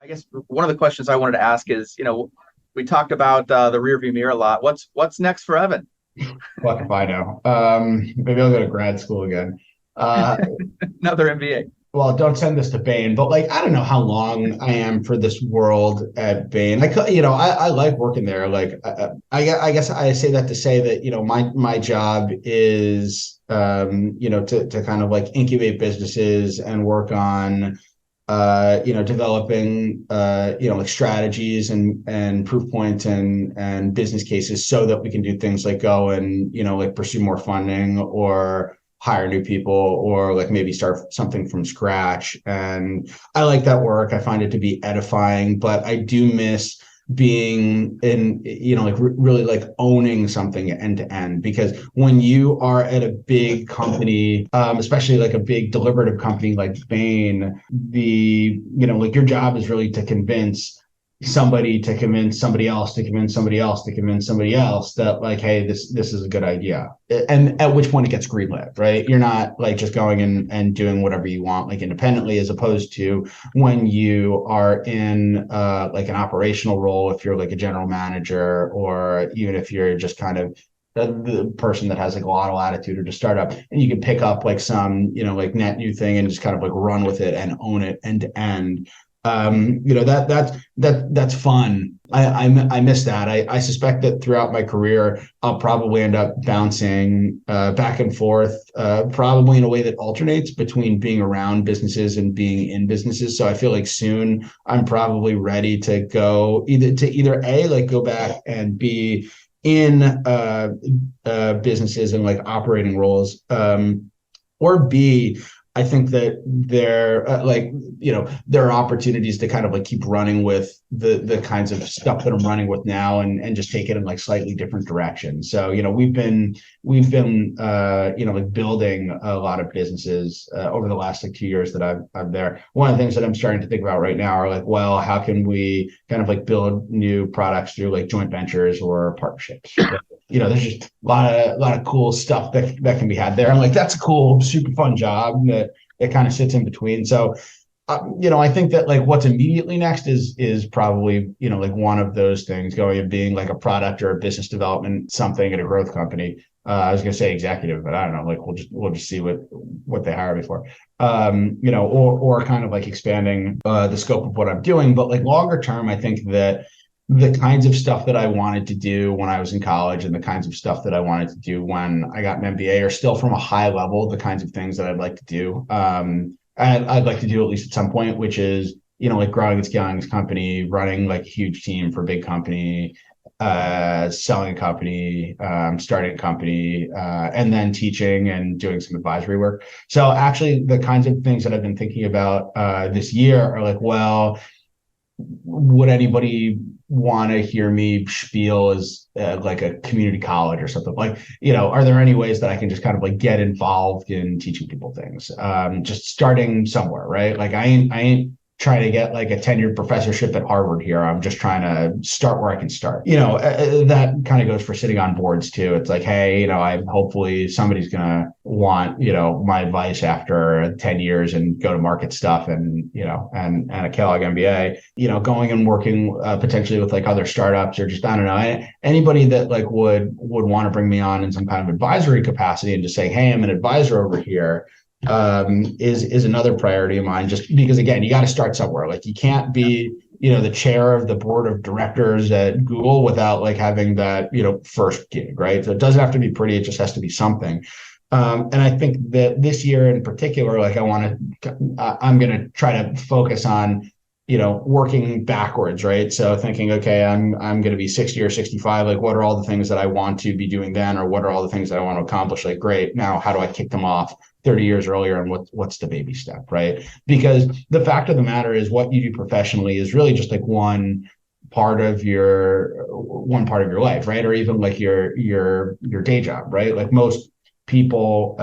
I guess one of the questions I wanted to ask is, we talked about the rearview mirror a lot. What's next for Evan? Fuck if I know. Maybe I'll go to grad school again. Uh, Another MBA. well, don't send this to Bain, but like, I don't know how long I am for this world at Bain. I like working there. I guess I say that to say that, my job is, to kind of like incubate businesses and work on, developing, like strategies and proof points and business cases so that we can do things like go and, like pursue more funding or hire new people or like maybe start something from scratch. And I like that work. I find it to be edifying, but I do miss being in, like really like owning something end to end, because when you are at a big company, especially like a big deliberative company like Bain, like your job is really to convince somebody to convince somebody else to convince somebody else to convince somebody else that like, hey, this is a good idea. And at which point it gets greenlit, right? You're not like just going in and doing whatever you want like independently, as opposed to when you are in like an operational role, if you're like a general manager, or even if you're just kind of the person that has like a lot of latitude or just startup, and you can pick up like some, like net new thing and just kind of like run with it and own it end to end. That's fun. I miss that. I suspect that throughout my career, I'll probably end up bouncing back and forth, probably in a way that alternates between being around businesses and being in businesses. So I feel like soon I'm probably ready to go either A, like go back and be in businesses and like operating roles, or B, I think that there are opportunities to kind of like keep running with the kinds of stuff that I'm running with now, and just take it in like slightly different directions. So, we've been like building a lot of businesses over the last like 2 years that I'm there. One of the things that I'm starting to think about right now are like, well, how can we kind of like build new products through like joint ventures or partnerships? There's just a lot of cool stuff that can be had there. I'm like, that's a cool, super fun job that it kind of sits in between. So, I think that like what's immediately next is probably, like one of those things, going and being like a product or a business development something at a growth company. I was gonna say executive, but I don't know. Like we'll just see what they hire me for. Or kind of like expanding the scope of what I'm doing. But like longer term, I think that the kinds of stuff that I wanted to do when I was in college and the kinds of stuff that I wanted to do when I got an MBA are still from a high level, the kinds of things that I'd like to do. And I'd like to do at least at some point, which is, like growing and scaling this company, running like a huge team for a big company, selling a company, starting a company, and then teaching and doing some advisory work. So actually the kinds of things that I've been thinking about this year are like, well, would anybody want to hear me spiel as like a community college or something? Like, are there any ways that I can just kind of like get involved in teaching people things? Just starting somewhere, right? Like I ain't trying to get like a tenured professorship at Harvard here. I'm just trying to start where I can start. That kind of goes for sitting on boards too. It's like, hey, I hopefully somebody's gonna want, my advice after 10 years and go to market stuff and, and a Kellogg MBA, going and working potentially with like other startups, or just, I don't know, anybody that like would want to bring me on in some kind of advisory capacity and just say, hey, I'm an advisor over here, is another priority of mine, just because again, you got to start somewhere. Like you can't be, the chair of the board of directors at Google without like having that, first gig, right? So it doesn't have to be pretty, it just has to be something. And I think that this year in particular, like I'm going to try to focus on, working backwards, right? So thinking, okay, I'm going to be 60 or 65. Like, what are all the things that I want to be doing then? Or what are all the things that I want to accomplish? Like, great. Now, how do I kick them off 30 years earlier? And what's the baby step, right? Because the fact of the matter is what you do professionally is really just like one part of your life, right? Or even like your day job, right? Like most people,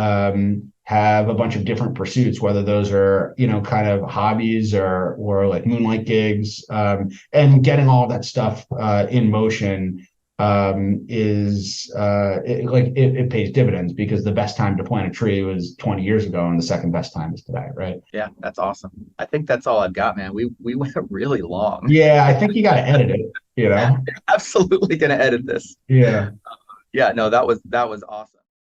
have a bunch of different pursuits, whether those are, kind of hobbies or like moonlight gigs, and getting all of that stuff in motion it pays dividends, because the best time to plant a tree was 20 years ago and the second best time is today, right? Yeah, that's awesome. I think that's all I've got, man. We went really long. Yeah, I think you got to edit it, you know? Absolutely gonna edit this. Yeah. Yeah, no, that was awesome.